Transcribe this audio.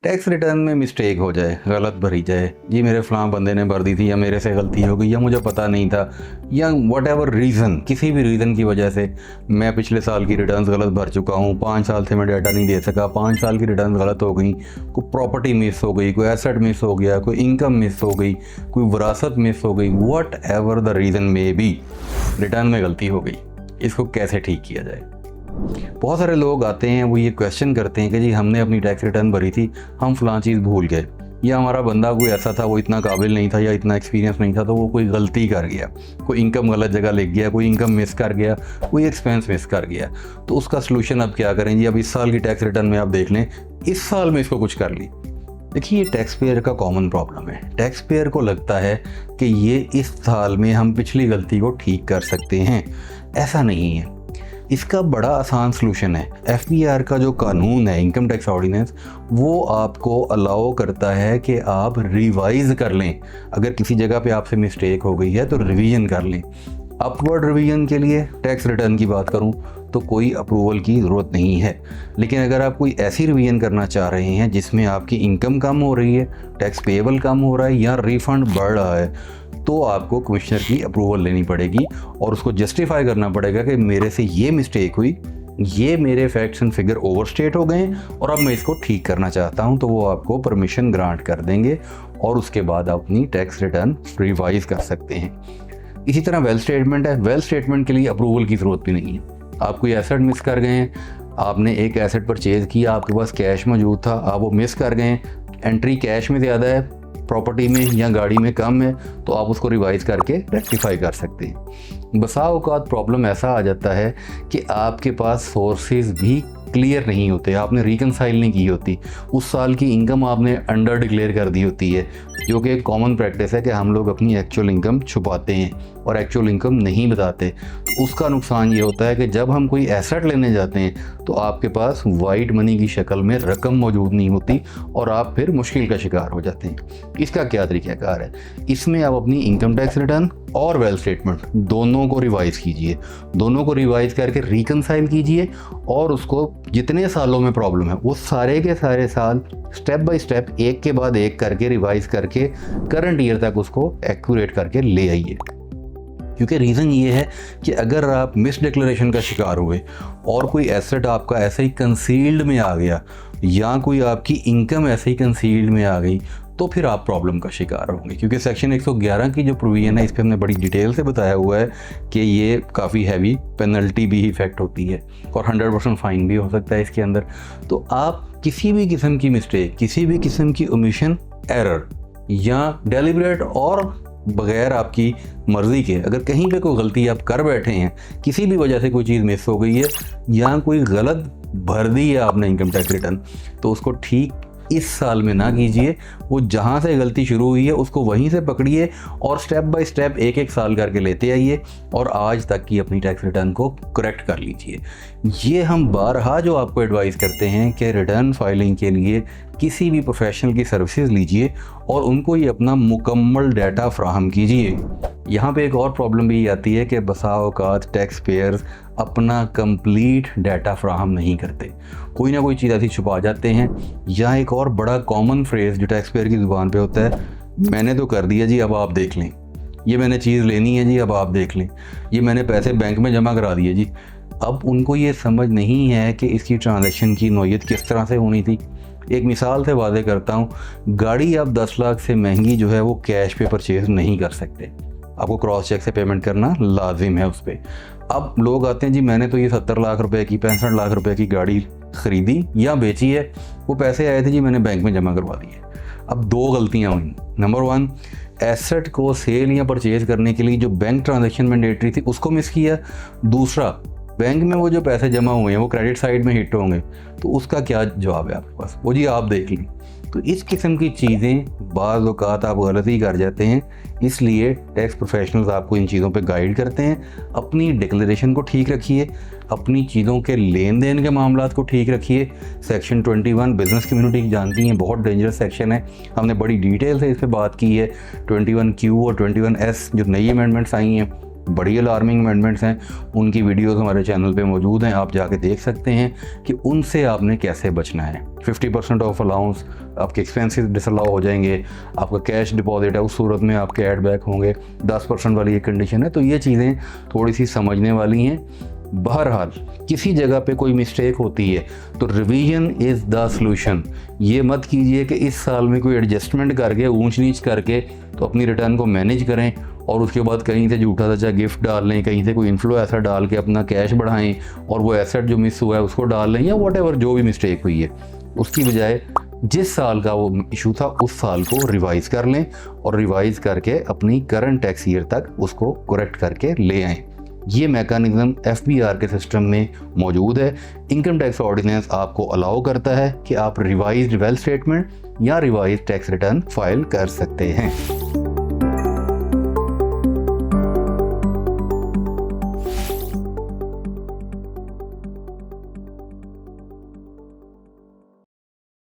Tax return में mistake हो जाए, गलत भरी जाए, जी मेरे फलां बंदे ने भर दी थी या मेरे से गलती हो गई या मुझे पता नहीं था या वट एवर रीज़न, किसी भी रीज़न की वजह से मैं पिछले साल की रिटर्न्स गलत भर चुका हूँ, 5 साल से मैं डाटा नहीं दे सका, 5 साल की रिटर्न गलत हो गई, कोई प्रॉपर्टी मिस हो गई, कोई एसेट मिस हो गया, कोई इनकम मिस हो गई, कोई विरासत मिस हो गई, वट एवर द रीज़न में बी, रिटर्न में गलती हो गई, इसको कैसे ठीक किया जाए। बहुत सारे लोग आते हैं, वो ये क्वेश्चन करते हैं कि जी हमने अपनी टैक्स रिटर्न भरी थी, हम फ़लाँ चीज़ भूल गए, या हमारा बंदा कोई ऐसा था, वो इतना काबिल नहीं था या इतना एक्सपीरियंस नहीं था, तो वो कोई गलती कर गया, कोई इनकम गलत जगह लिख गया, कोई इनकम मिस कर गया, कोई एक्सपेंस मिस कर गया। तो उसका सलूशन अब क्या करें जी? अब इस साल की टैक्स रिटर्न में आप देख लें, इस साल में इसको कुछ कर ली। देखिए, ये टैक्स पेयर का कॉमन प्रॉब्लम है। टैक्स पेयर को लगता है कि ये इस साल में हम पिछली गलती को ठीक कर सकते हैं, ऐसा नहीं है। इसका बड़ा आसान सलूशन है। FBR का जो कानून है, इनकम टैक्स ऑर्डिनेंस, वो आपको अलाउ करता है कि आप रिवाइज कर लें। अगर किसी जगह पे आपसे मिस्टेक हो गई है तो रिवीजन कर लें। अपवर्ड रिवीजन के लिए टैक्स रिटर्न की बात करूं तो कोई अप्रूवल की ज़रूरत नहीं है, लेकिन अगर आप कोई ऐसी रिवीजन करना चाह रहे हैं जिसमें आपकी इनकम कम हो रही है, टैक्स पेएबल कम हो रहा है या रिफंड बढ़ रहा है, तो आपको कमिश्नर की अप्रूवल लेनी पड़ेगी और उसको जस्टिफाई करना पड़ेगा कि मेरे से ये मिस्टेक हुई, ये मेरे फैक्ट्स एंड फिगर ओवरस्टेट हो गए और अब मैं इसको ठीक करना चाहता हूँ। तो वो आपको परमिशन ग्रांट कर देंगे और उसके बाद आप अपनी टैक्स रिटर्न रिवाइज कर सकते हैं। इसी तरह वेल्थ स्टेटमेंट है। वेल्थ स्टेटमेंट के लिए अप्रूवल की ज़रूरत भी नहीं है। आप कोई एसेट मिस कर गए हैं, आपने एक एसेट परचेज़ किया, आपके पास कैश मौजूद था, आप वो मिस कर गए, एंट्री कैश में ज़्यादा है, प्रॉपर्टी में या गाड़ी में कम है, तो आप उसको रिवाइज करके रेक्टिफाई कर सकते हैं। बसा औकात प्रॉब्लम ऐसा आ जाता है कि आपके पास सोर्सेज भी क्लियर नहीं होते, आपने रिकनसाइल नहीं की होती, उस साल की इनकम आपने अंडर डिक्लेयर कर दी होती है, जो कि एक कॉमन प्रैक्टिस है कि हम लोग अपनी एक्चुअल इनकम छुपाते हैं और एक्चुअल इनकम नहीं बताते। तो उसका नुकसान ये होता है कि जब हम कोई एसेट लेने जाते हैं तो आपके पास वाइट मनी की शक्ल में रकम मौजूद नहीं होती और आप फिर मुश्किल का शिकार हो जाते हैं। इसका क्या तरीक़ाकार है? इसमें आप अपनी इनकम टैक्स रिटर्न और वेल्थ स्टेटमेंट दोनों को रिवाइज़ कीजिए, दोनों को रिवाइज़ करके रिकनसाइल कीजिए और उसको जितने सालों में प्रॉब्लम है वो सारे के सारे साल स्टेप बाय स्टेप, एक के बाद एक करके रिवाइज़ करके करंट ईयर तक उसको एक्यूरेट करके ले आइए। क्योंकि रीज़न ये है कि अगर आप मिस डिक्लेरेशन का शिकार हुए और कोई एसेट आपका ऐसे ही कंसील्ड में आ गया या कोई आपकी इनकम ऐसे ही कंसील्ड में आ गई, तो फिर आप प्रॉब्लम का शिकार होंगे। क्योंकि सेक्शन 111 की जो प्रोविजन है, इस पर हमने बड़ी डिटेल से बताया हुआ है कि ये काफ़ी हैवी पेनल्टी भी इफेक्ट होती है और 100% फ़ाइन भी हो सकता है इसके अंदर। तो आप किसी भी किस्म की मिस्टेक, किसी भी किस्म की ओमिशन, एरर या डेलिब्रेट और बग़ैर आपकी मर्ज़ी के अगर कहीं पे कोई गलती आप कर बैठे हैं, किसी भी वजह से कोई चीज़ मिस हो गई है या कोई गलत भर दी है आपने इनकम टैक्स रिटर्न, तो उसको ठीक इस साल में ना कीजिए। वो जहाँ से गलती शुरू हुई है उसको वहीं से पकड़िए और स्टेप बाय स्टेप एक एक साल करके लेते आइए और आज तक की अपनी टैक्स रिटर्न को करेक्ट कर लीजिए। ये हम बारहा जो आपको एडवाइस करते हैं कि रिटर्न फाइलिंग के लिए किसी भी प्रोफेशनल की सर्विसेज लीजिए और उनको ये अपना मुकम्मल डाटा फ्राहम कीजिए। यहाँ पे एक और प्रॉब्लम भी आती है कि बसा औकात टैक्स पेयर्स अपना कंप्लीट डाटा फ्राहम नहीं करते, कोई ना कोई चीज़ ऐसी छुपा जाते हैं। या एक और बड़ा कॉमन फ्रेज़ जो टैक्स पेयर की ज़ुबान पे होता है, मैंने तो कर दिया जी, अब आप देख लें, ये मैंने चीज़ लेनी है जी, अब आप देख लें, ये मैंने पैसे बैंक में जमा करा दिए जी। अब उनको ये समझ नहीं है कि इसकी ट्रांजैक्शन की नौयत किस तरह से होनी थी। एक मिसाल से वादे करता हूँ, गाड़ी आप 10 लाख से महंगी जो है वो कैश पे परचेज़ नहीं कर सकते, आपको क्रॉस चेक से पेमेंट करना लाजिम है उस पर। अब लोग आते हैं जी, मैंने तो ये 70 लाख रुपए की, 65 लाख रुपए की गाड़ी ख़रीदी या बेची है, वो पैसे आए थे जी, मैंने बैंक में जमा करवा दिए। अब दो गलतियाँ हुई। नंबर 1, एसेट को सेल या परचेज़ करने के लिए जो बैंक ट्रांजैक्शन मैंडेटरी थी उसको मिस किया। दूसरा, बैंक में वो जो पैसे जमा हुए हैं वो क्रेडिट साइड में हिट होंगे, तो उसका क्या जवाब है आपके पास? वो जी आप देख लें। तो इस किस्म की चीज़ें बाज़ औक़ात आप गलती कर जाते हैं, इसलिए टैक्स प्रोफेशनल्स आपको इन चीज़ों पे गाइड करते हैं। अपनी डिक्लेरेशन को ठीक रखिए, अपनी चीज़ों के लेन देन के मामलात को ठीक रखिए। सेक्शन 21 बिज़नेस कम्युनिटी जानती हैं, बहुत डेंजरस सेक्शन है, हमने बड़ी डिटेल से इस पर बात की है। 21Q और 21S जो नई अमेंडमेंट्स आई हैं बड़ी अलार्मिंग अमेंडमेंट्स हैं, उनकी वीडियोस हमारे चैनल पे मौजूद हैं, आप जाके देख सकते हैं कि उनसे आपने कैसे बचना है। 50% ऑफ अलाउंस, आपके एक्सपेंसेस डिसअलाउ हो जाएंगे, आपका कैश डिपॉजिट है उस सूरत में आपके ऐड बैक होंगे, 10% वाली एक कंडीशन है। तो ये चीज़ें थोड़ी सी समझने वाली हैं। बहरहाल किसी जगह पे कोई मिस्टेक होती है तो रिवीजन इज़ द सॉल्यूशन। ये मत कीजिए कि इस साल में कोई एडजस्टमेंट करके ऊंच नीच करके तो अपनी रिटर्न को मैनेज करें और उसके बाद कहीं से झूठा सच्चा गिफ्ट डाल लें, कहीं से कोई इन्फ्लो ऐसा डाल के अपना कैश बढ़ाएं और वो एसेट जो मिस हुआ है उसको डाल लें, या वॉट जो भी मिस्टेक हुई है उसकी बजाय जिस साल का वो इशू था उस साल को रिवाइज़ कर लें और रिवाइज़ करके अपनी करंट टैक्स ईयर तक उसको करेक्ट करके ले आएँ। ये मैकेनिज्म FBR के सिस्टम में मौजूद है। इनकम टैक्स ऑर्डिनेंस आपको अलाउ करता है कि आप रिवाइज्ड वेल्थ स्टेटमेंट या रिवाइज्ड टैक्स रिटर्न फाइल कर सकते हैं।